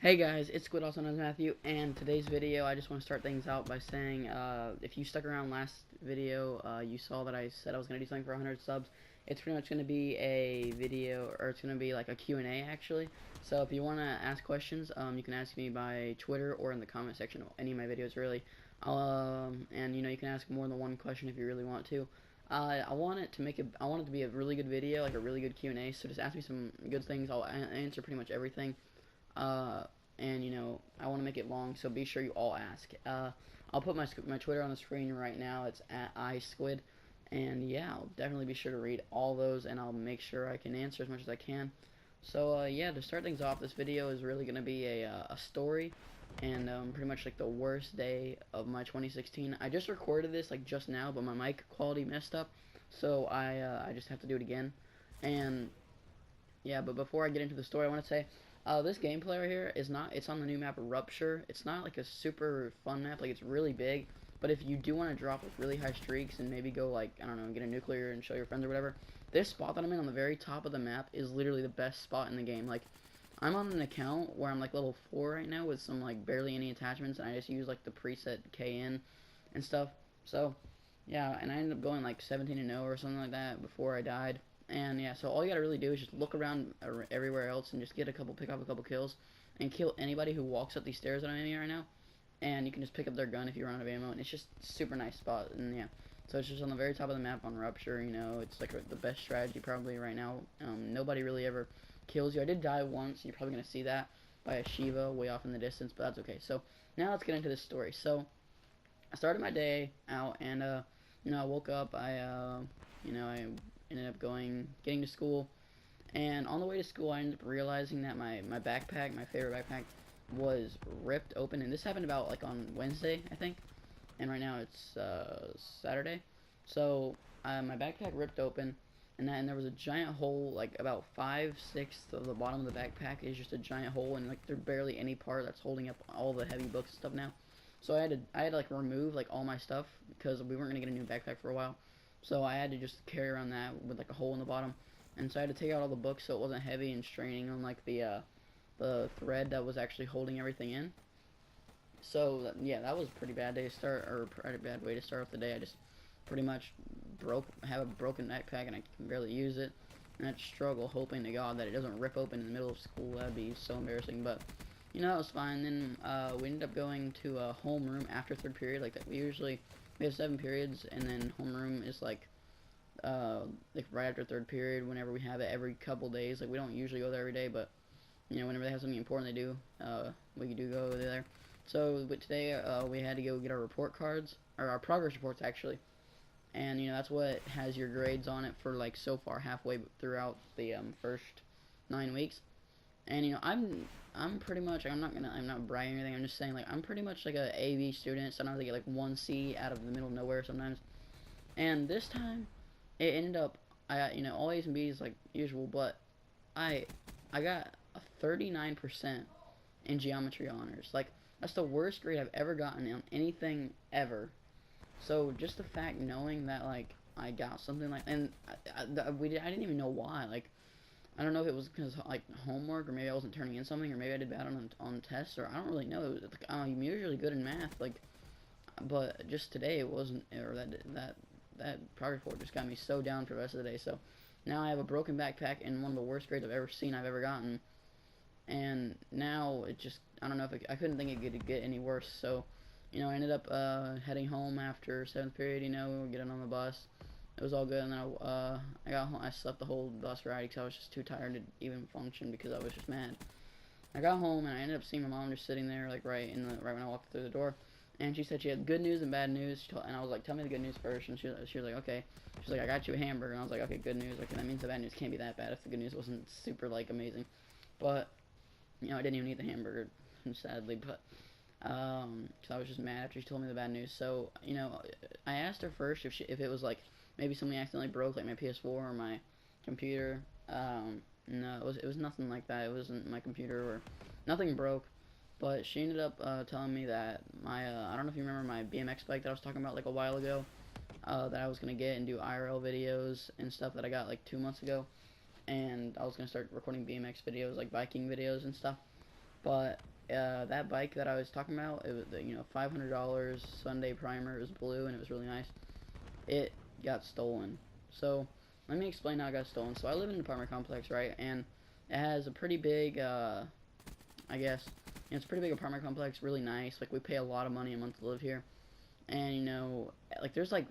Hey guys, it's Squid, also known as Matthew, and today's video I just want to start things out by saying if you stuck around last video, you saw that I said I was going to do something for 100 subs. It's pretty much going to be a video, or it's going to be like a Q&A actually. So if you want to ask questions, you can ask me by Twitter or in the comment section of any of my videos really. And you can ask more than one question if you really want to. I want it to be a really good video, like a really good Q&A, so just ask me some good things. I'll answer pretty much everything. Uh, and I want to make it long, so be sure you all ask. I'll put my Twitter on the screen right now. It's at iSquid, and yeah, I'll definitely be sure to read all those, and I'll make sure I can answer as much as I can. So yeah, to start things off, this video is really gonna be a story, and pretty much like the worst day of my 2016. I just recorded this like just now, but my mic quality messed up, so I just have to do it again. And yeah, but before I get into the story, I want to say, this gameplay right here it's on the new map Rupture. It's not like a super fun map, like it's really big, but if you do want to drop like really high streaks and maybe go like, I don't know, get a nuclear and show your friends or whatever, this spot that I'm in on the very top of the map is literally the best spot in the game. Like, I'm on an account where I'm like level 4 right now with some like barely any attachments, and I just use like the preset KN and stuff. So, yeah, and I ended up going like 17-0 or something like that before I died. And yeah, so all you gotta really do is just look around everywhere else and just pick up a couple kills, and kill anybody who walks up these stairs that I'm in right now. And you can just pick up their gun if you run out of ammo, and it's just super nice spot. And yeah, so it's just on the very top of the map on Rupture. It's like the best strategy probably right now. Nobody really ever kills you. I did die once. You're probably gonna see that by a Shiva way off in the distance, but that's okay. So now let's get into this story. So I started my day out, and I woke up. I ended up getting to school, and on the way to school, I ended up realizing that my backpack, my favorite backpack, was ripped open. And this happened about like on Wednesday, I think, and right now it's Saturday. So my backpack ripped open, and there was a giant hole, like about 5/6 of the bottom of the backpack is just a giant hole, and like there's barely any part that's holding up all the heavy books and stuff now. So I had to like remove like all my stuff because we weren't gonna get a new backpack for a while. So I had to just carry around that with like a hole in the bottom, and so I had to take out all the books so it wasn't heavy and straining on like the thread that was actually holding everything in. So yeah, that was a pretty bad day to start, or a pretty bad way to start off the day. I just pretty much have a broken backpack and I can barely use it, and I struggle hoping to God that it doesn't rip open in the middle of school. That'd be so embarrassing, but that was fine. Then we ended up going to a homeroom after third period. Like that, we have 7 periods, and then homeroom is like right after third period. Whenever we have it every couple days, like we don't usually go there every day, but whenever they have something important they do, we do go there. So, but today we had to go get our report cards, or our progress reports actually, and that's what has your grades on it for like so far halfway throughout the first 9 weeks. And I'm pretty much, I'm not bragging or anything. I'm just saying, like, I'm pretty much like a AV student. Sometimes I get like 1C out of the middle of nowhere sometimes. And this time it ended up, I got, all A's and B's like usual, but I I got a 39% in geometry honors. Like, that's the worst grade I've ever gotten on anything ever. So just the fact knowing that like I got something like, and I didn't even know why. Like, I don't know if it was because like homework, or maybe I wasn't turning in something, or maybe I did bad on tests, or I don't really know. It was, like, I'm usually good in math, like, but just today it wasn't, or that progress report just got me so down for the rest of the day. So now I have a broken backpack and one of the worst grades I've ever gotten, and now it just, I don't know if I couldn't think it could get any worse. So I ended up heading home after seventh period. Getting on the bus. It was all good, and then I got home. I slept the whole bus ride because I was just too tired to even function because I was just mad. I got home and I ended up seeing my mom just sitting there, like right when I walked through the door, and she said she had good news and bad news. And I was like, "Tell me the good news first." And she was like, "Okay." She's like, "I got you a hamburger," and I was like, "Okay, good news. Okay, that means the bad news can't be that bad if the good news wasn't super like amazing." But I didn't even eat the hamburger, sadly. But so I was just mad after she told me the bad news. So I asked her first if it was like maybe something accidentally broke, like my PS4 or my computer. No, it was nothing like that. It wasn't my computer, or nothing broke. But she ended up telling me that my I don't know if you remember my BMX bike that I was talking about like a while ago, that I was gonna get and do IRL videos and stuff that I got like 2 months ago, and I was gonna start recording BMX videos, like biking videos and stuff. But that bike that I was talking about, it was $500 Sunday primer. It was blue and it was really nice. It got stolen. So let me explain how it got stolen. So I live in an apartment complex, right? And it has a pretty big, I guess, it's a pretty big apartment complex, really nice. Like, we pay a lot of money a month to live here. And, like, there's like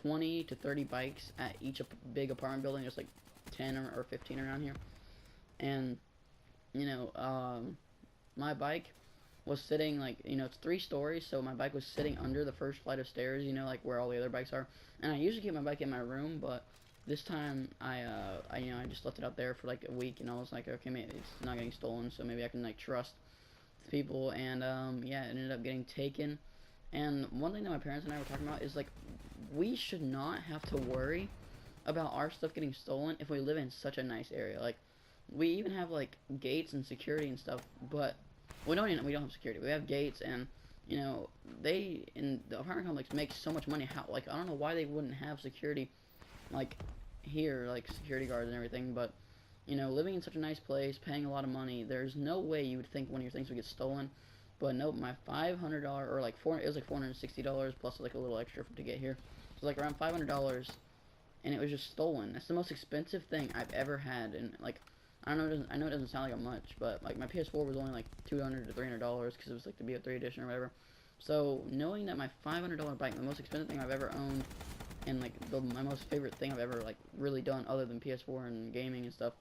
20 to 30 bikes at each big apartment building. There's like 10 or 15 around here. And, you know, my bike was sitting, like, it's 3 stories, so my bike was sitting under the first flight of stairs, like where all the other bikes are. And I usually keep my bike in my room, but this time I just left it out there for like a week, and I was like, okay, maybe it's not getting stolen, so maybe I can like trust people. And yeah, it ended up getting taken. And one thing that my parents and I were talking about is, like, we should not have to worry about our stuff getting stolen if we live in such a nice area. Like, we even have like gates and security and stuff, but we don't have security. We have gates, and they in the apartment complex make so much money. How, like, I don't know why they wouldn't have security like here, like security guards and everything. But living in such a nice place, paying a lot of money, there's no way you would think one of your things would get stolen. But nope, my $500, or like it was like $460 plus like a little extra to get here. So like around $500, and it was just stolen. That's the most expensive thing I've ever had, and like, I know it doesn't sound like much, but like my PS4 was only like $200 to $300 because it was like the BO3 edition or whatever. So knowing that my $500 bike, the most expensive thing I've ever owned, and like my most favorite thing I've ever like really done other than PS4 and gaming and stuff,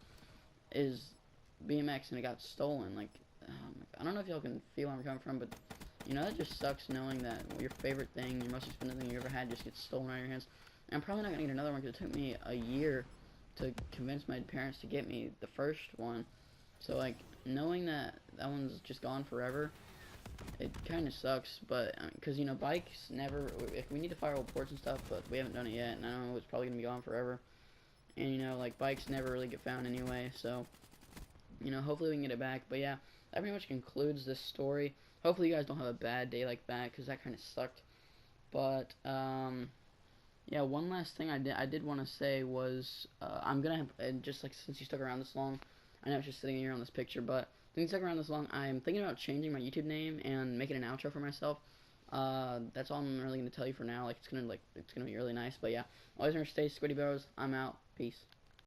is BMX, and it got stolen. Like, I don't know if y'all can feel where I'm coming from, but that just sucks knowing that your favorite thing, your most expensive thing you ever had, just gets stolen out of your hands. And I'm probably not gonna get another one because it took me a year to convince my parents to get me the first one. So like, knowing that that one's just gone forever, it kind of sucks. But because bikes never, if we need to file reports and stuff, but we haven't done it yet, and I know it's probably gonna be gone forever. And like, bikes never really get found anyway, so hopefully we can get it back. But yeah, that pretty much concludes this story. Hopefully you guys don't have a bad day like that, because that kind of sucked. But yeah, one last thing I did want to say was, I'm gonna have, and just like, since you stuck around this long, I know it's just sitting here on this picture, but since you stuck around this long, I'm thinking about changing my YouTube name and making an outro for myself. That's all I'm really gonna tell you for now. Like, it's gonna be really nice. But yeah, always remember to stay Squiddy Bros. I'm out. Peace.